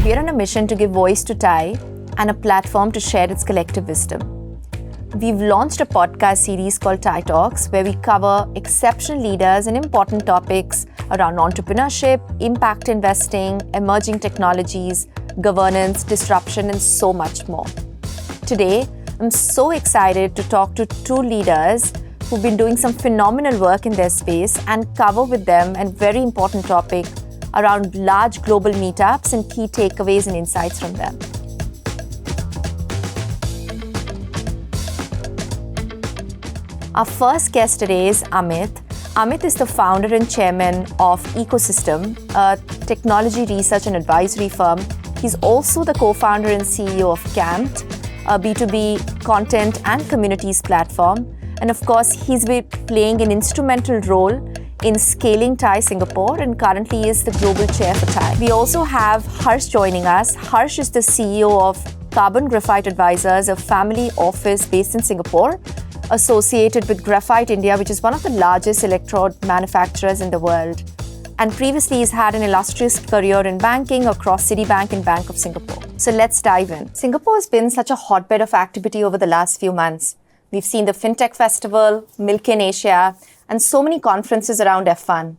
We are on a mission to give voice to Thai and a platform to share its collective wisdom. We've launched a podcast series called Thai Talks, where we cover exceptional leaders and important topics around entrepreneurship, impact investing, emerging technologies, governance, disruption, and so much more. Today, I'm so excited to talk to two leaders who've been doing some phenomenal work in their space and cover with them a very important topic around large global meetups and key takeaways and insights from them. Our first guest today is Amit. Amit is the founder and chairman of Ecosystem, a technology research and advisory firm. He's also the co-founder and CEO of Camped, a B2B content and communities platform. And of course, he's been playing an instrumental role in scaling Thai Singapore and currently is the global chair for Thai. We also have Harsh joining us. Harsh is the CEO of Carbon Graphite Advisors, a family office based in Singapore, associated with Graphite India, which is one of the largest electrode manufacturers in the world. And previously, he's had an illustrious career in banking across Citibank and Bank of Singapore. So let's dive in. Singapore has been such a hotbed of activity over the last few months. We've seen the FinTech Festival, Milk in Asia, and so many conferences around F1.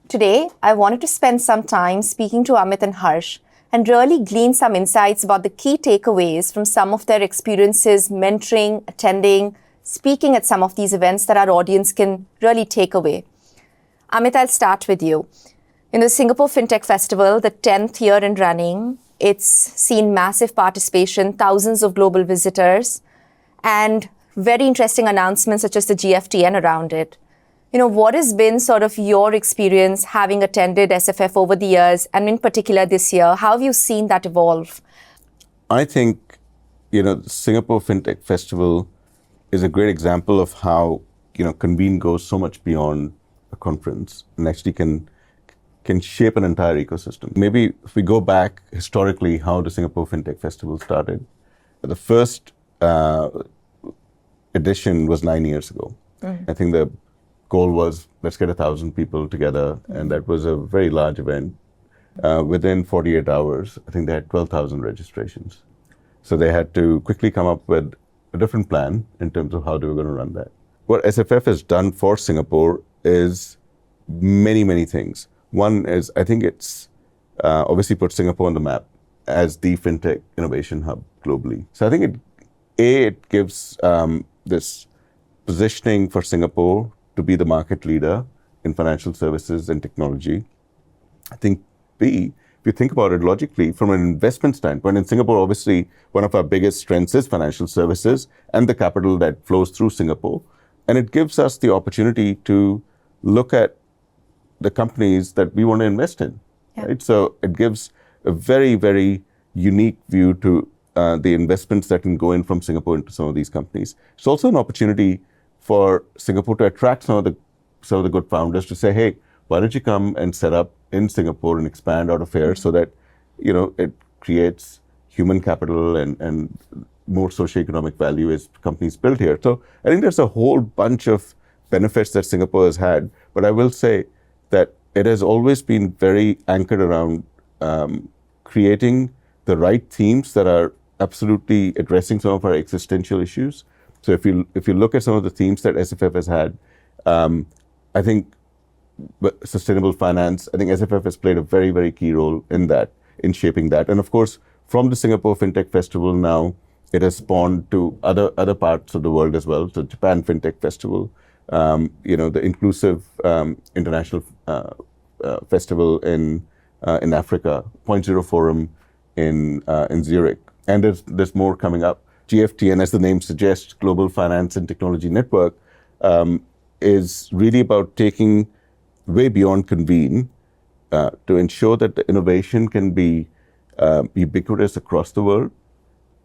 Today, I wanted to spend some time speaking to Amit and Harsh and really glean some insights about the key takeaways from some of their experiences mentoring, attending, speaking at some of these events that our audience can really take away. Amit, I'll start with you. In the Singapore FinTech Festival, the 10th year in running, it's seen massive participation, thousands of global visitors, and very interesting announcements such as the GFTN around it. What has been sort of your experience having attended SFF over the years, and in particular this year? How have you seen that evolve? I think, the Singapore FinTech Festival is a great example of how, Convene goes so much beyond a conference and actually can shape an entire ecosystem. Maybe if we go back historically, how the Singapore FinTech Festival started. The first edition was 9 years ago. I think the goal was, let's get 1,000 people together. And that was a very large event. Within 48 hours, I think they had 12,000 registrations. So they had to quickly come up with a different plan in terms of how they were going to run that. What SFF has done for Singapore is many, many things. One is, I think it's obviously put Singapore on the map as the FinTech innovation hub globally. So I think it gives this positioning for Singapore to be the market leader in financial services and technology. I think B, if you think about it logically, from an investment standpoint, in Singapore, obviously, one of our biggest strengths is financial services and the capital that flows through Singapore. And it gives us the opportunity to look at the companies that we want to invest in. Yeah. Right? So it gives a very, very unique view to the investments that can go in from Singapore into some of these companies. It's also an opportunity for Singapore to attract some of the good founders to say, hey, why don't you come and set up in Singapore and expand out of here so that, it creates human capital and more socioeconomic value as companies built here. So I think there's a whole bunch of benefits that Singapore has had, but I will say that it has always been very anchored around creating the right themes that are absolutely addressing some of our existential issues. So if you look at some of the themes that SFF has had, I think sustainable finance, I think SFF has played a very, very key role in that, in shaping that. And of course, from the Singapore FinTech Festival now, it has spawned to other parts of the world as well. So Japan FinTech Festival, the inclusive international festival in Africa, Point Zero Forum in Zurich, and there's more coming up. GFTN, as the name suggests, Global Finance and Technology Network, is really about taking way beyond Convene to ensure that the innovation can be ubiquitous across the world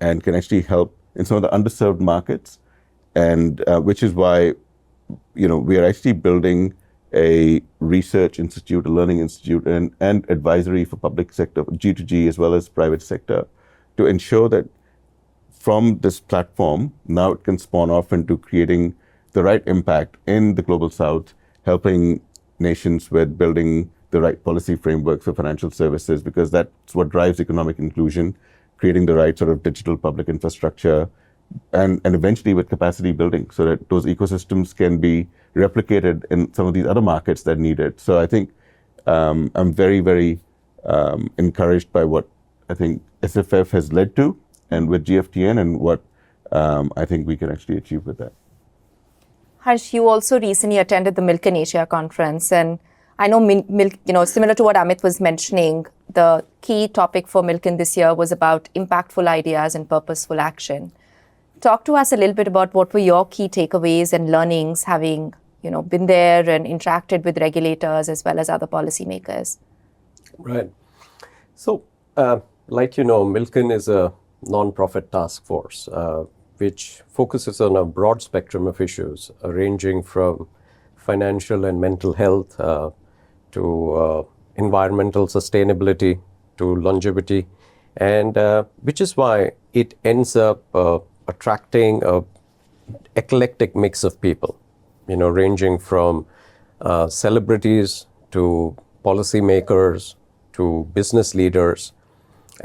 and can actually help in some of the underserved markets, and which is why we are actually building a research institute, a learning institute, and advisory for public sector, G2G, as well as private sector, to ensure that from this platform, now it can spawn off into creating the right impact in the global south, helping nations with building the right policy frameworks for financial services, because that's what drives economic inclusion, creating the right sort of digital public infrastructure, and eventually with capacity building so that those ecosystems can be replicated in some of these other markets that need it. So I think I'm very, very encouraged by what I think SFF has led to, and with GFTN, and what I think we can actually achieve with that. Harsh, you also recently attended the Milk in Asia conference, and I know Milk, similar to what Amit was mentioning, the key topic for Milken this year was about impactful ideas and purposeful action. Talk to us a little bit about what were your key takeaways and learnings, having been there and interacted with regulators as well as other policymakers. Right. So, Milken is a non-profit task force which focuses on a broad spectrum of issues, ranging from financial and mental health to environmental sustainability to longevity, and which is why it ends up attracting a eclectic mix of people, ranging from celebrities to policymakers to business leaders.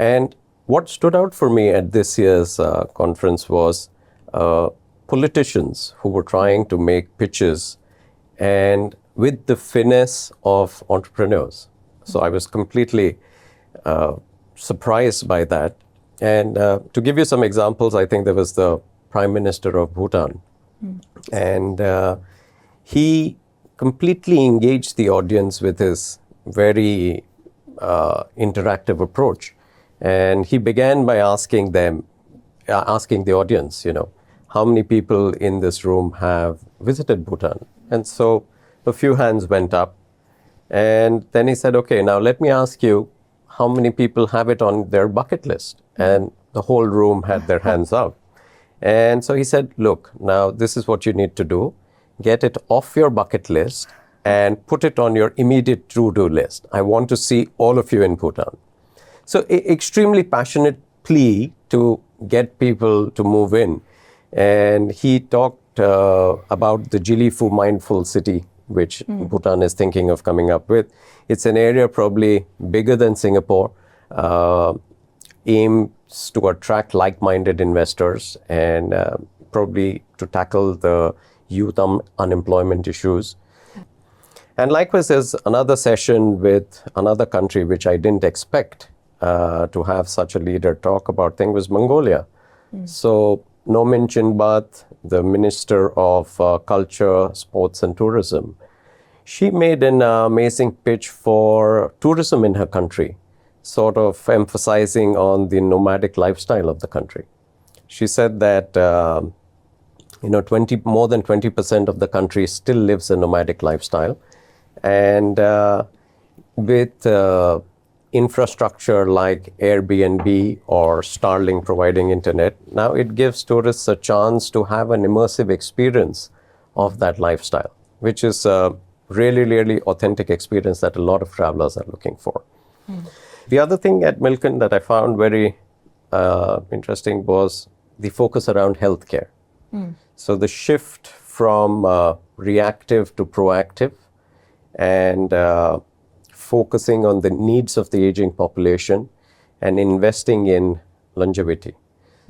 And what stood out for me at this year's conference was politicians who were trying to make pitches and with the finesse of entrepreneurs. So I was completely surprised by that. And to give you some examples, I think there was the Prime Minister of Bhutan. And he completely engaged the audience with his very interactive approach. And he began by asking the audience, how many people in this room have visited Bhutan? And so a few hands went up. And then he said, okay, now let me ask you, how many people have it on their bucket list? And the whole room had their hands up. And so he said, look, now this is what you need to do. Get it off your bucket list and put it on your immediate to-do list. I want to see all of you in Bhutan. So extremely passionate plea to get people to move in. And he talked about the Jilifu Mindful City, which Bhutan is thinking of coming up with. It's an area probably bigger than Singapore, aims to attract like-minded investors and probably to tackle the youth unemployment issues. And likewise, there's another session with another country which I didn't expect to have such a leader talk about thing was Mongolia. So Nomin Chinbat, the Minister of Culture, Sports and Tourism, she made an amazing pitch for tourism in her country, sort of emphasizing on the nomadic lifestyle of the country. She said that more than 20% of the country still lives a nomadic lifestyle, and with infrastructure like Airbnb or Starlink providing internet, now it gives tourists a chance to have an immersive experience of that lifestyle, which is a really, really authentic experience that a lot of travelers are looking for. The other thing at Milken that I found very interesting was the focus around healthcare. So the shift from reactive to proactive, and focusing on the needs of the aging population and investing in longevity.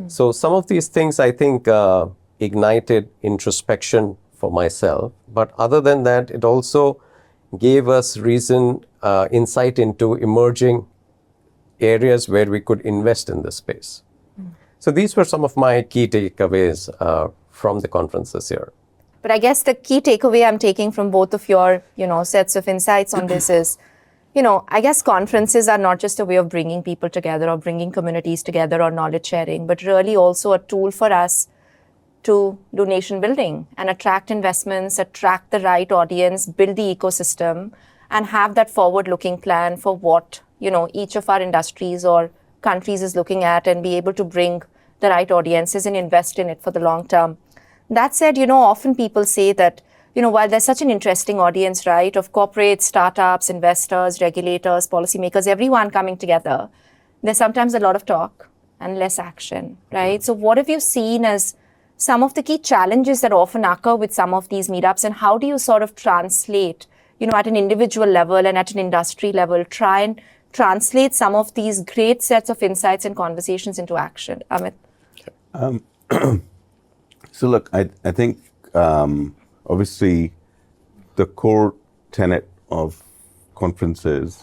So some of these things I think ignited introspection for myself, but other than that, it also gave us insight into emerging areas where we could invest in this space. So these were some of my key takeaways from the conference this year. But I guess the key takeaway I'm taking from both of your, sets of insights on this is, I guess conferences are not just a way of bringing people together or bringing communities together or knowledge sharing, but really also a tool for us to do nation building and attract investments, attract the right audience, build the ecosystem, and have that forward-looking plan for what, each of our industries or countries is looking at, and be able to bring the right audiences and invest in it for the long term. That said, often people say that, while there's such an interesting audience, right, of corporates, startups, investors, regulators, policymakers, everyone coming together, there's sometimes a lot of talk and less action, right? So what have you seen as some of the key challenges that often occur with some of these meetups, and how do you sort of translate at an individual level and at an industry level, try and translate some of these great sets of insights and conversations into action? Amit? So look, I think obviously the core tenet of conferences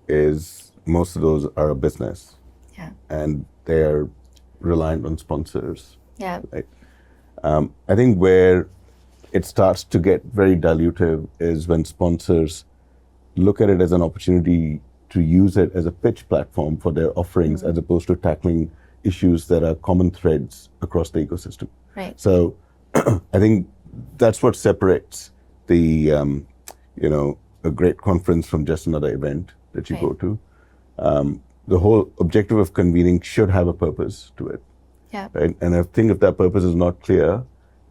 is most of those are a business. Yeah. And they're reliant on sponsors. Yeah. Right? I think where it starts to get very dilutive is when sponsors look at it as an opportunity to use it as a pitch platform for their offerings, as opposed to tackling issues that are common threads across the ecosystem. Right. So I think that's what separates the, a great conference from just another event that you go to. The whole objective of convening should have a purpose to it. Yeah. Right? And I think if that purpose is not clear,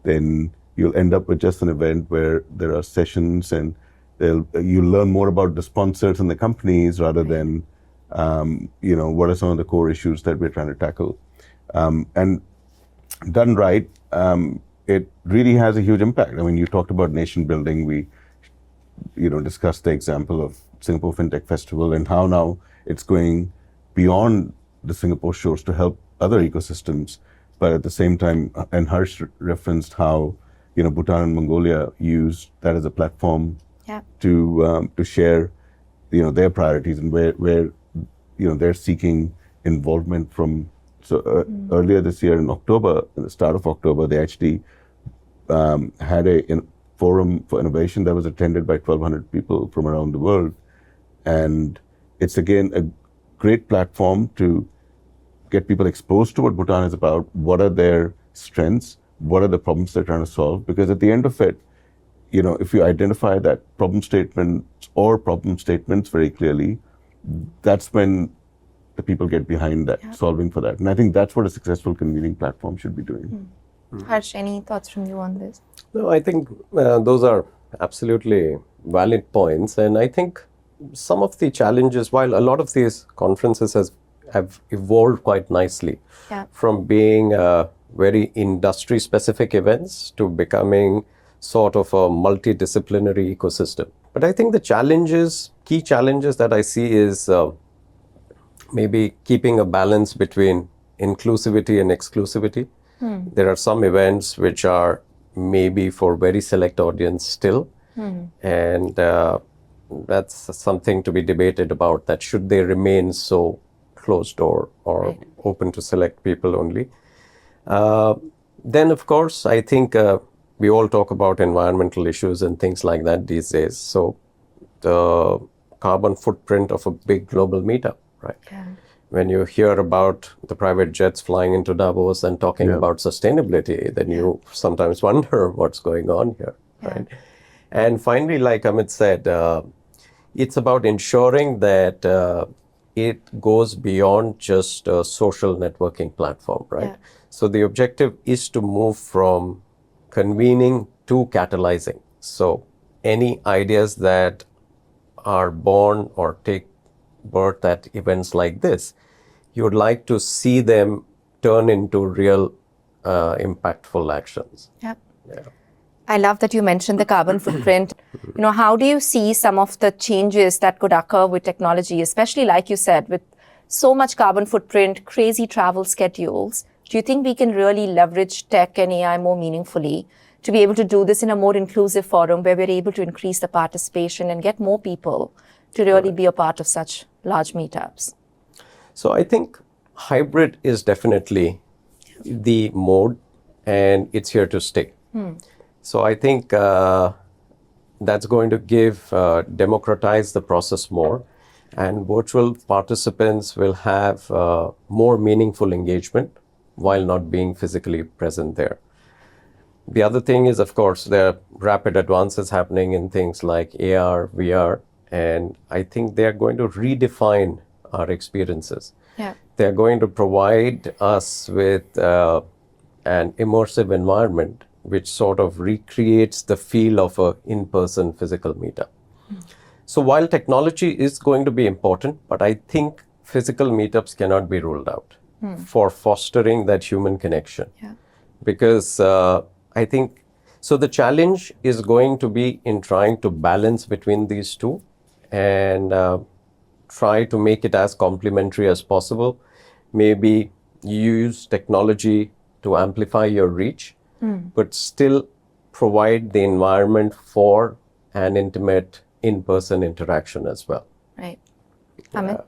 then you'll end up with just an event where there are sessions and you learn more about the sponsors and the companies rather than, what are some of the core issues that we're trying to tackle. And done right, it really has a huge impact. I mean, you talked about nation building. We, discussed the example of Singapore FinTech Festival and how now it's going beyond the Singapore shores to help other ecosystems. But at the same time, and Harsh referenced how, Bhutan and Mongolia used that as a platform to share, their priorities and where they're seeking involvement from. So earlier this year in October, in the start of October, they actually had a forum for innovation that was attended by 1,200 people from around the world. And it's again a great platform to get people exposed to what Bhutan is about, what are their strengths, what are the problems they're trying to solve. Because at the end of it, if you identify that problem statements very clearly, that's when the people get behind that, solving for that. And I think that's what a successful convening platform should be doing. Harsh, any thoughts from you on this? No, I think those are absolutely valid points. And I think some of the challenges, while a lot of these conferences have evolved quite nicely from being very industry-specific events to becoming sort of a multidisciplinary ecosystem. But I think the key challenges that I see is maybe keeping a balance between inclusivity and exclusivity. There are some events which are maybe for very select audience still, and that's something to be debated about, that should they remain so closed door or open to select people only. Then of course, I think we all talk about environmental issues and things like that these days. So the carbon footprint of a big global meetup, right? Yeah. When you hear about the private jets flying into Davos and talking about sustainability, then you sometimes wonder what's going on here, right? And finally, like Amit said, it's about ensuring that it goes beyond just a social networking platform, right? Yeah. So the objective is to move from convening to catalyzing. So any ideas that are born or take birth at events like this, you would like to see them turn into real impactful actions. Yeah. I love that you mentioned the carbon footprint. How do you see some of the changes that could occur with technology, especially like you said, with so much carbon footprint, crazy travel schedules? Do you think we can really leverage tech and AI more meaningfully to be able to do this in a more inclusive forum where we're able to increase the participation and get more people to really be a part of such large meetups? So I think hybrid is definitely the mode, and it's here to stay. So I think that's going to democratize the process more, and virtual participants will have more meaningful engagement while not being physically present there. The other thing is, of course, there are rapid advances happening in things like AR, VR, and I think they are going to redefine our experiences. Yeah. They're going to provide us with an immersive environment which sort of recreates the feel of an in-person physical meetup. So while technology is going to be important, but I think physical meetups cannot be ruled out for fostering that human connection. Yeah. Because I think So the challenge is going to be in trying to balance between these two and try to make it as complementary as possible. Maybe use technology to amplify your reach, but still provide the environment for an intimate in-person interaction as well. Right. Amit?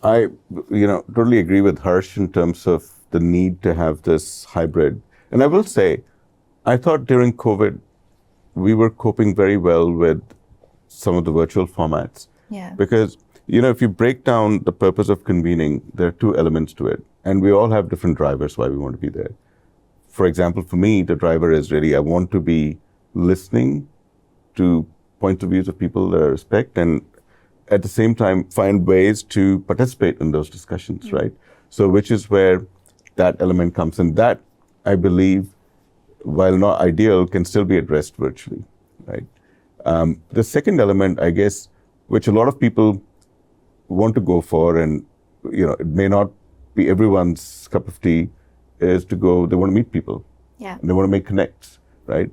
I, totally agree with Harsh in terms of the need to have this hybrid. And I will say, I thought during COVID, we were coping very well with some of the virtual formats. Yeah. Because, if you break down the purpose of convening, there are two elements to it. And we all have different drivers why we want to be there. For example, for me, the driver is really, I want to be listening to points of views of people that I respect, and at the same time, find ways to participate in those discussions, right? So which is where that element comes in. That, I believe, while not ideal, can still be addressed virtually, right? The second element, I guess, which a lot of people want to go for, and it may not be everyone's cup of tea, is to go, they want to meet people. Yeah. And they want to make connects, right?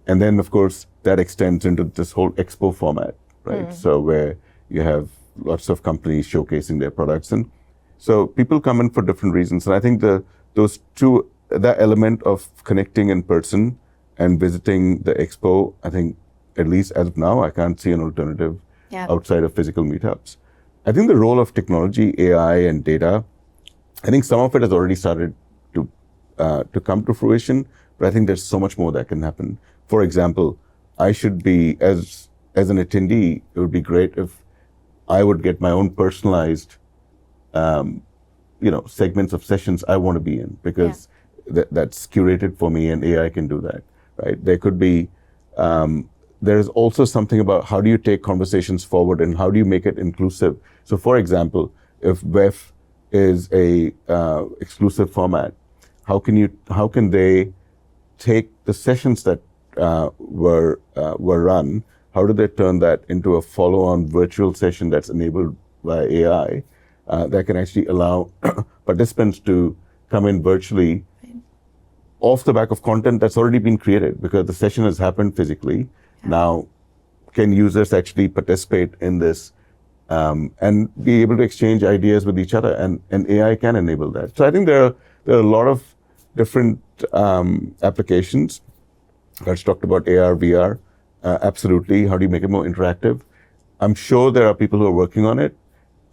And then, of course, that extends into this whole expo format, right? So where you have lots of companies showcasing their products. And so people come in for different reasons. And I think that element of connecting in person and visiting the expo, I think, at least as of now, I can't see an alternative outside of physical meetups. I think the role of technology, AI, and data, I think some of it has already started to come to fruition, but I think there's so much more that can happen. For example, I should be, as an attendee, it would be great if I would get my own personalized, segments of sessions I want to be in, because that's curated for me, and AI can do that, right? There could be, there is also something about how do you take conversations forward and how do you make it inclusive. So, for example, if WEF is a exclusive format, how can they take the sessions that were run? How do they turn that into a follow-on virtual session that's enabled by AI that can actually allow participants to come in virtually off the back of content that's already been created, because the session has happened physically. Now, can users actually participate in this and be able to exchange ideas with each other? And AI can enable that. So I think there are a lot of different applications. Let's talk about AR, VR. Absolutely. How do you make it more interactive? I'm sure there are people who are working on it,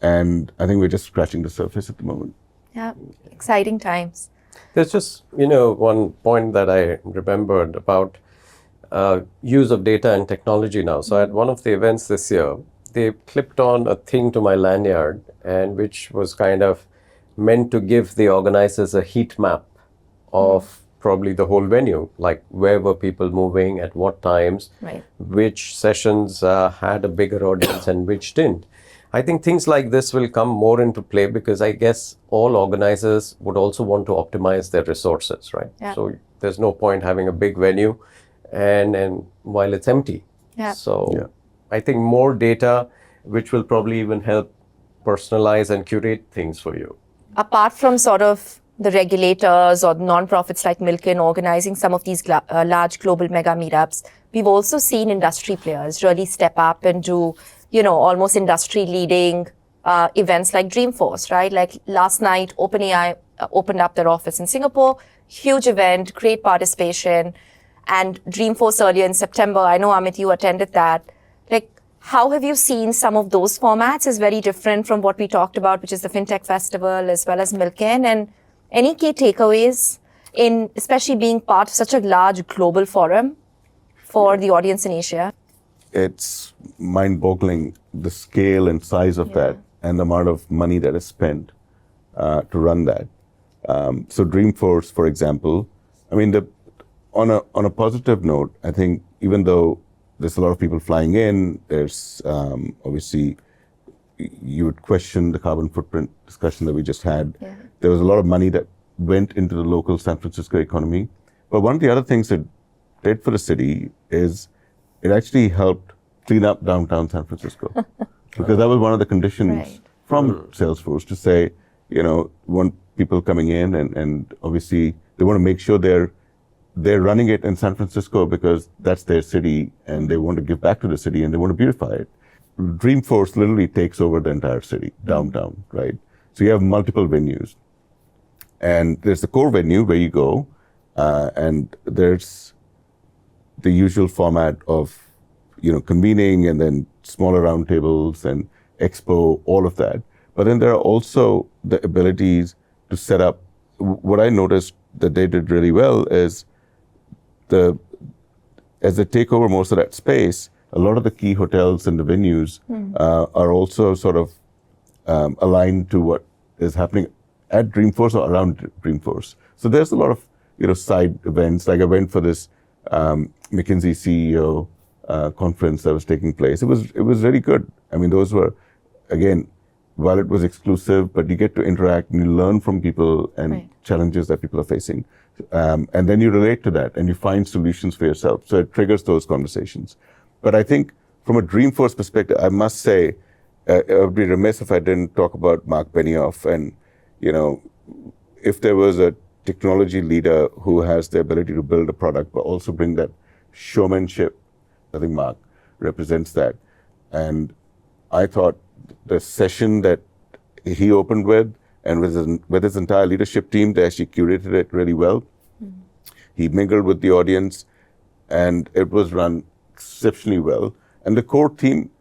and I think we're just scratching the surface at the moment. Yeah, exciting times. There's just, one point that I remembered about use of data and technology now. So at one of the events this year, they clipped on a thing to my lanyard, and which was kind of meant to give the organizers a heat map of probably the whole venue, like where were people moving, at what times, which sessions had a bigger audience and which didn't. I think things like this will come more into play, because I guess all organizers would also want to optimize their resources, right? Yeah. So there's no point having a big venue and while it's empty. Yeah. So I think more data, which will probably even help personalize and curate things for you. Apart from sort of the regulators or non-profits like Milken organizing some of these large global mega meetups, we've also seen industry players really step up and do, almost industry-leading events like Dreamforce, right? Like last night, OpenAI opened up their office in Singapore, huge event, great participation, and Dreamforce earlier in September. I know, Amit, you attended that. Like, how have you seen some of those formats is very different from what we talked about, which is the FinTech Festival as well as Milken, and any key takeaways in especially being part of such a large global forum for the audience in Asia? It's mind-boggling, the scale and size of that, and the amount of money that is spent to run that. So Dreamforce, for example, I mean, on a positive note, I think even though there's a lot of people flying in, there's obviously, you would question the carbon footprint discussion that we just had. Yeah. There was a lot of money that went into the local San Francisco economy. But one of the other things it did for the city is it actually helped clean up downtown San Francisco. Because that was one of the conditions from Salesforce to say, want people coming in and obviously they want to make sure they're they're running it in San Francisco because that's their city and they want to give back to the city and they want to beautify it. Dreamforce literally takes over the entire city, downtown, right? So you have multiple venues. And there's the core venue where you go, and there's the usual format of, convening and then smaller roundtables and expo, all of that. But then there are also the abilities to set up. What I noticed that they did really well is as they take over most of that space, a lot of the key hotels and the venues are also sort of aligned to what is happening at Dreamforce or around Dreamforce. So there's a lot of side events. Like I went for this McKinsey CEO conference that was taking place. It was really good. I mean, those were, again, while it was exclusive, but you get to interact and you learn from people and challenges that people are facing. And then you relate to that and you find solutions for yourself. So it triggers those conversations. But I think from a Dreamforce perspective, I must say, I would be remiss if I didn't talk about Mark Benioff. And, if there was a technology leader who has the ability to build a product, but also bring that showmanship, I think Mark represents that. And I thought the session that he opened with, and with his entire leadership team, they actually curated it really well. He mingled with the audience, and it was run exceptionally well. And the core team,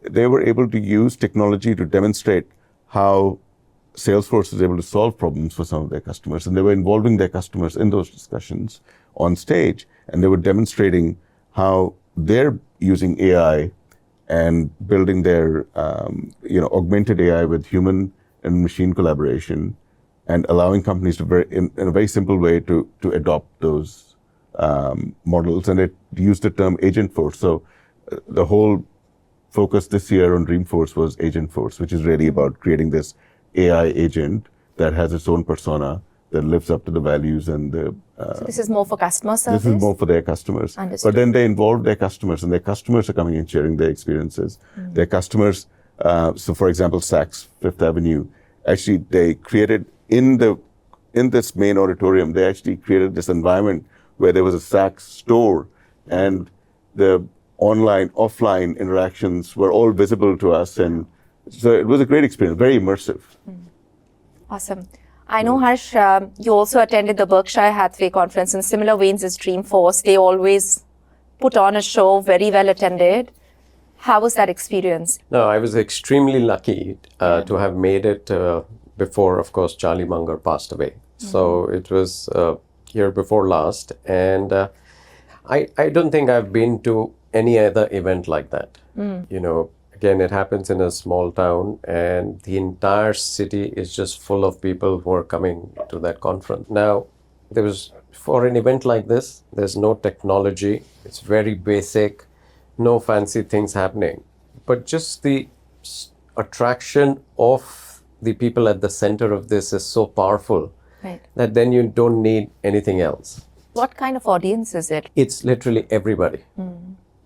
they were able to use technology to demonstrate how Salesforce is able to solve problems for some of their customers. And they were involving their customers in those discussions on stage. And they were demonstrating how they're using AI and building their, augmented AI with human and machine collaboration, and allowing companies to in a very simple way to adopt those models. And it used the term Agentforce. So the whole focus this year on Dreamforce was Agentforce, which is really about creating this AI agent that has its own persona, that lives up to the values and the... So this is more for customer service? This is more for their customers. Understood. But then they involve their customers, and their customers are coming and sharing their experiences. Their customers, so for example, Saks Fifth Avenue, actually they created in this main auditorium, they actually created this environment where there was a Saks store, and the online, offline interactions were all visible to us. And so it was a great experience, very immersive. Awesome. I know, Harsh, you also attended the Berkshire Hathaway conference in similar veins as Dreamforce. They always put on a show, very well attended. How was that experience? No, I was extremely lucky to have made it before, of course, Charlie Munger passed away. So it was year before last. And I don't think I've been to any other event like that. Again, it happens in a small town, and the entire city is just full of people who are coming to that conference. Now, for an event like this, there's no technology. It's very basic, no fancy things happening. But just the attraction of the people at the center of this is so powerful that then you don't need anything else. What kind of audience is it? It's literally everybody.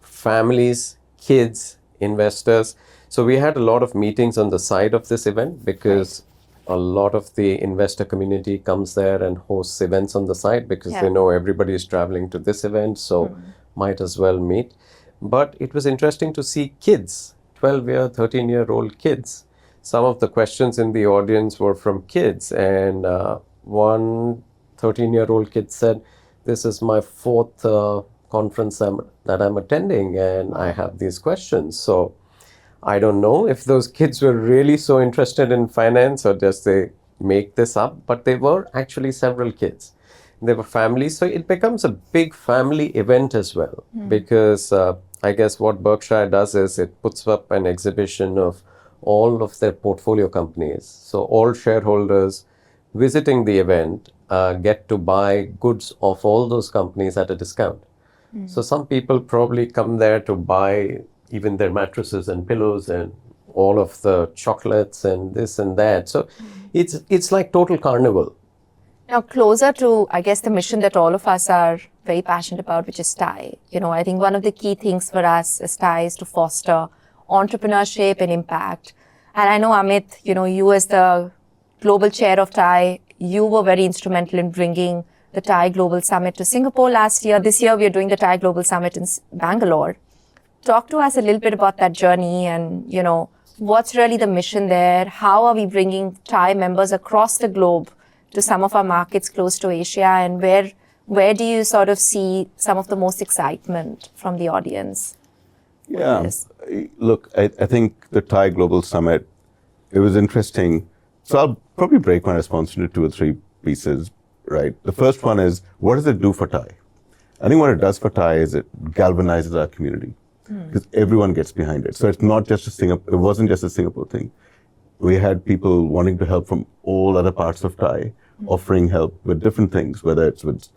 Families, kids, investors. So we had a lot of meetings on the side of this event because a lot of the investor community comes there and hosts events on the side because they know everybody is traveling to this event, so might as well meet. But it was interesting to see kids, 12-year, 13-year-old kids. Some of the questions in the audience were from kids, and one 13-year-old kid said, "This is my fourth conference that I'm attending, and I have these questions." So I don't know if those kids were really so interested in finance or just they make this up, but they were actually several kids. They were families, so it becomes a big family event as well, because I guess what Berkshire does is it puts up an exhibition of all of their portfolio companies. So all shareholders visiting the event get to buy goods of all those companies at a discount. So some people probably come there to buy even their mattresses and pillows and all of the chocolates and this and that. So it's like total carnival. Now, closer to, I guess, the mission that all of us are very passionate about, which is TIE. I think one of the key things for us as TIE is to foster entrepreneurship and impact. And I know, Amit, you as the global chair of TIE, you were very instrumental in bringing the Thai Global Summit to Singapore last year. This year, we're doing the Thai Global Summit in Bangalore. Talk to us a little bit about that journey and, what's really the mission there? How are we bringing Thai members across the globe to some of our markets close to Asia? And where do you sort of see some of the most excitement from the audience? Yeah, look, I think the Thai Global Summit, it was interesting. So I'll probably break my response into 2 or 3 pieces, right? The first one is, what does it do for Thai? I think what it does for Thai is it galvanizes our community because everyone gets behind it. So it's not just it wasn't just a Singapore thing. We had people wanting to help from all other parts of Thai, offering help with different things, whether it's with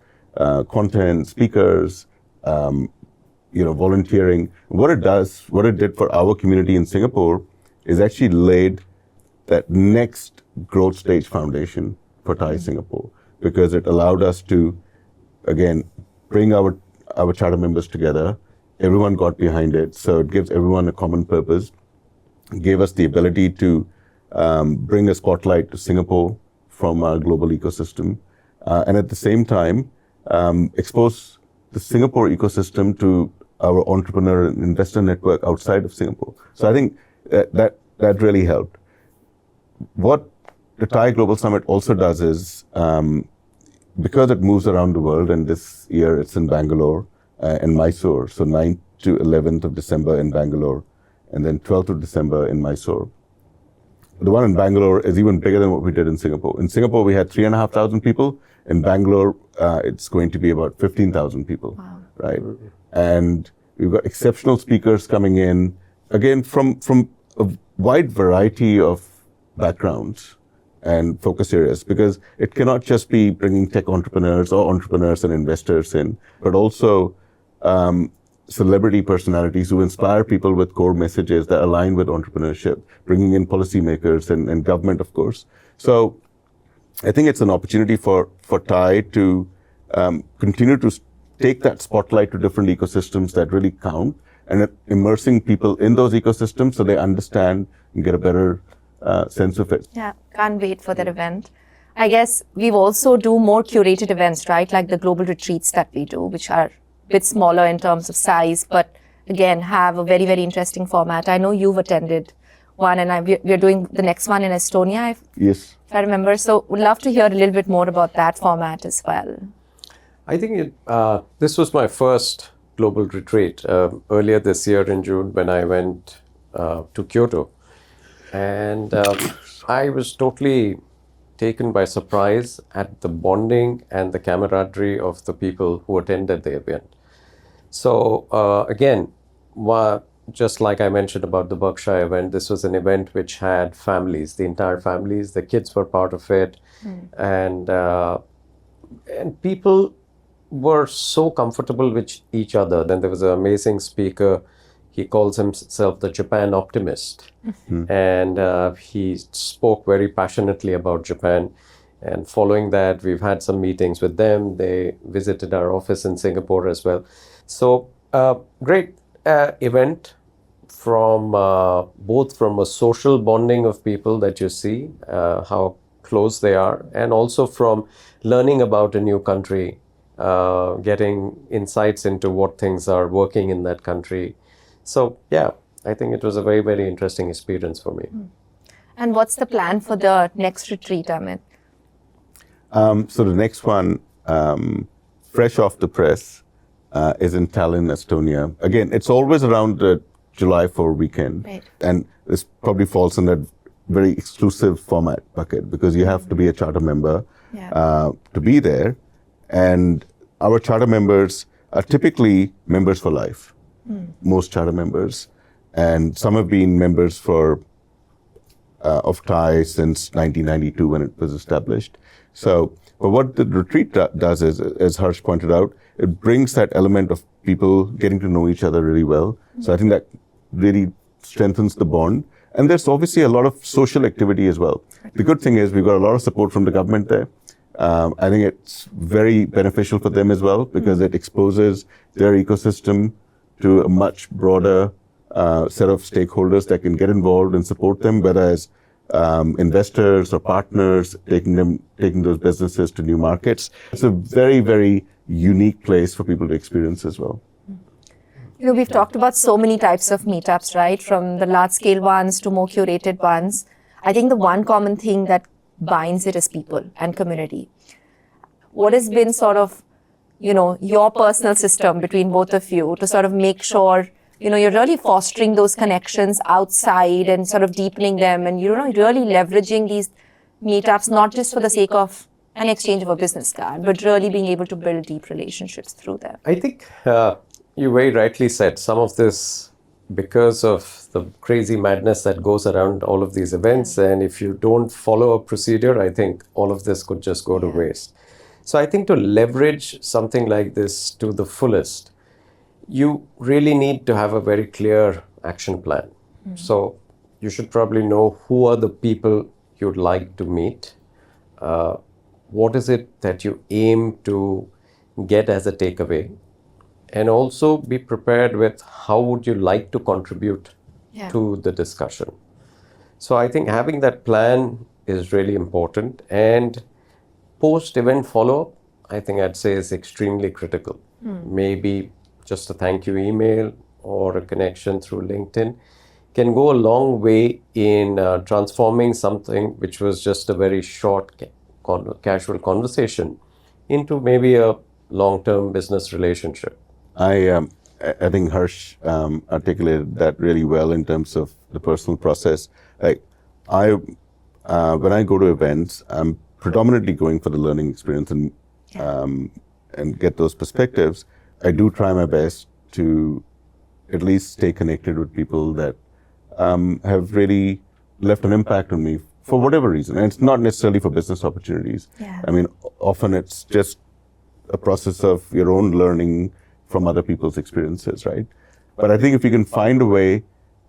content, speakers, volunteering. What it did for our community in Singapore is actually laid that next growth stage foundation for Thai Singapore, because it allowed us to, again, bring our charter members together. Everyone got behind it. So it gives everyone a common purpose. It gave us the ability to bring a spotlight to Singapore from our global ecosystem. And at the same time, expose the Singapore ecosystem to our entrepreneur and investor network outside of Singapore. So I think that really helped. What the Thai Global Summit also does is, because it moves around the world, and this year it's in Bangalore and Mysore, so 9th to 11th of December in Bangalore, and then 12th of December in Mysore. The one in Bangalore is even bigger than what we did in Singapore. In Singapore, we had 3,500 people. In Bangalore, it's going to be about 15,000 people, right? And we've got exceptional speakers coming in, again, from a wide variety of backgrounds and focus areas, because it cannot just be bringing tech entrepreneurs or entrepreneurs and investors in, but also celebrity personalities who inspire people with core messages that align with entrepreneurship, bringing in policymakers and government, of course. So I think it's an opportunity for Thai to continue to take that spotlight to different ecosystems that really count, and immersing people in those ecosystems so they understand and get a better sense of it. Yeah, can't wait for that event. I guess we've also do more curated events, right? Like the global retreats that we do, which are a bit smaller in terms of size, but again, have a very, very interesting format. I know you've attended one, and we're doing the next one in Estonia, Yes. if I remember. So would love to hear a little bit more about that format as well. I think this was my first global retreat earlier this year in June when I went to Kyoto. And I was totally taken by surprise at the bonding and the camaraderie of the people who attended the event. So again, just like I mentioned about the Berkshire event, this was an event which had families, the entire families, the kids were part of it. And people were so comfortable with each other. Then there was an amazing speaker. He calls himself the Japan optimist. And he spoke very passionately about Japan. And following that, we've had some meetings with them. They visited our office in Singapore as well. So great event from both from a social bonding of people that you see, how close they are, and also from learning about a new country, getting insights into what things are working in that country. So yeah, I think it was a very, very interesting experience for me. And what's the plan for the next retreat, Amit? So the next one, fresh off the press, is in Tallinn, Estonia. Again, it's always around the July 4 weekend. Right. And this probably falls in that very exclusive format bucket, because you have to be a charter member to be there. And our charter members are typically members for life, most charter members. And some have been members of Thai since 1992 when it was established. So, but what the retreat does is, as Harsh pointed out, it brings that element of people getting to know each other really well. So I think that really strengthens the bond. And there's obviously a lot of social activity as well. The good thing is we've got a lot of support from the government there. I think it's very beneficial for them as well, because it exposes their ecosystem to a much broader set of stakeholders that can get involved and support them, whether as investors or partners, taking those businesses to new markets. It's a very, very unique place for people to experience as well. We've talked about so many types of meetups, right? From the large-scale ones to more curated ones. I think the one common thing that binds it is people and community. What has been sort of, your personal system between both of you to sort of make sure, you're really fostering those connections outside and sort of deepening them, and really leveraging these meetups, not just for the sake of an exchange of a business card, but really being able to build deep relationships through them? I think you very rightly said some of this because of the crazy madness that goes around all of these events. And if you don't follow a procedure, I think all of this could just go to waste. So I think to leverage something like this to the fullest, you really need to have a very clear action plan. So you should probably know who are the people you'd like to meet. What is it that you aim to get as a takeaway? And also be prepared with how would you like to contribute to the discussion. So I think having that plan is really important. And post-event follow-up, I think I'd say is extremely critical. Maybe just a thank you email or a connection through LinkedIn can go a long way in transforming something which was just a very short casual conversation into maybe a long-term business relationship. I think Harsh articulated that really well in terms of the personal process. When I go to events, I'm predominantly going for the learning experience and get those perspectives. I do try my best to at least stay connected with people that have really left an impact on me for whatever reason. And it's not necessarily for business opportunities. I mean, often it's just a process of your own learning from other people's experiences, right? But I think if you can find a way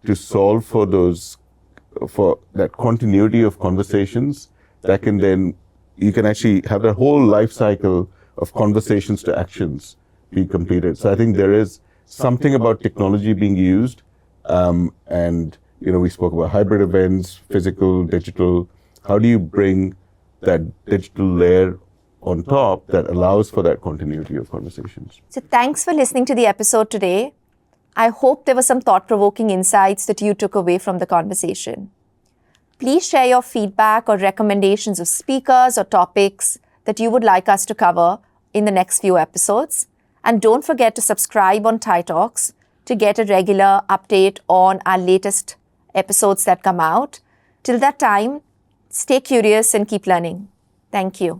to solve for that continuity of conversations, that can then, you can actually have that whole life cycle of conversations to actions be completed. So I think there is something about technology being used, and we spoke about hybrid events, physical, digital. How do you bring that digital layer on top that allows for that continuity of conversations? So thanks for listening to the episode today. I hope there were some thought-provoking insights that you took away from the conversation. Please share your feedback or recommendations of speakers or topics that you would like us to cover in the next few episodes. And don't forget to subscribe on Thai Talks to get a regular update on our latest episodes that come out. Till that time, stay curious and keep learning. Thank you.